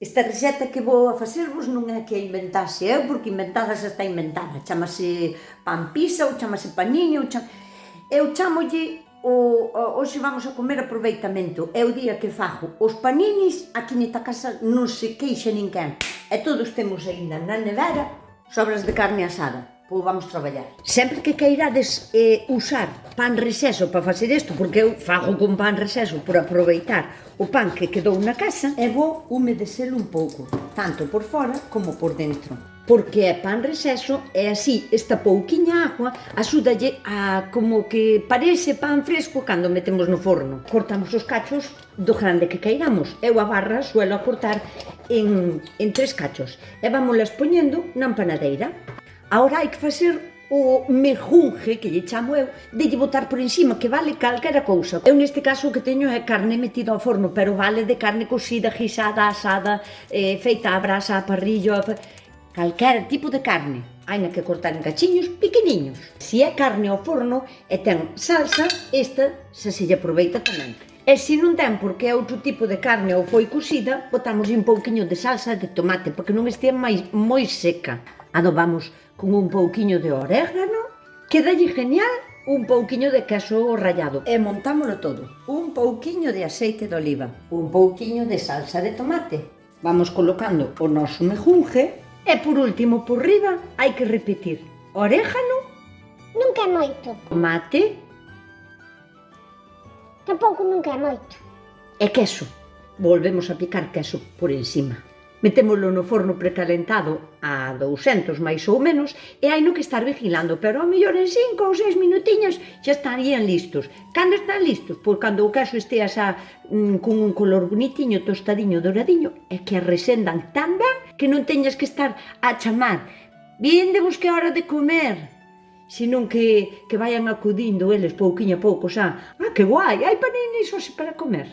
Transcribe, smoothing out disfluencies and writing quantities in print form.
Esta receta que vou a facervos non é que a inventase eu, porque inventada xa está inventada. Chámase pan pizza ou chámase paniño, eu chámolle hoxe vamos a comer aproveitamento. É o día que fago os paninis, aquí nesta casa non se queixa ninguén. E todos temos aínda na nevera sobras de carne asada. Pois vamos traballar. Sempre que queirades usar pan receso para facer isto, porque eu fago con pan receso por aproveitar o pan que quedou na casa, e vou humedecelo un pouco, tanto por fora como por dentro. Porque é pan receso e así esta pouquiña agua axúdalle a como que parece pan fresco cando metemos no forno. Cortamos os cachos do grande que queiramos. Eu a barra suelo a cortar en 3 cachos e vámolas poñendo na empanadeira. Ahora hai que facer o mejunje, que lle chamo eu, de lle botar por encima, que vale calquera cousa. Eu neste caso o que teño é carne metida ao forno, pero vale de carne cocida, guisada, asada, feita a brasa, a parrillo, calquera tipo de carne. Haina que cortar en cachiños pequeniños. Se é carne ao forno e ten salsa, esta se lle aproveita tamén. E se non ten, porque é outro tipo de carne ou foi cocida, botamos un pouquiño de salsa de tomate, porque non estea moi seca. Adobamos con un pouquiño de orégano, quedalle genial un pouquiño de queso rallado. E montámolo todo. Un pouquiño de aceite de oliva, un pouquiño de salsa de tomate. Vamos colocando o noso mejunje e por último, por riba, hai que repetir orégano, Nunca é moito. tomate Tampouco nunca é moito. e queso. Volvemos a picar queso por encima. Metémolo no forno precalentado a 200 máis ou menos e hai no que estar vigilando, pero ao mellor en 5 ou 6 minutiños xa estarían listos. Cando están listos? Pois cando o queso estea xa con un color bonitiño, tostadiño, doradiño, e que resendan tan ben que non teñas que estar a chamar "Víndevos que é hora de comer", senón que vayan acudindo eles pouquiño a pouco xa "Ah, que guai, hai paninis hoxe para comer".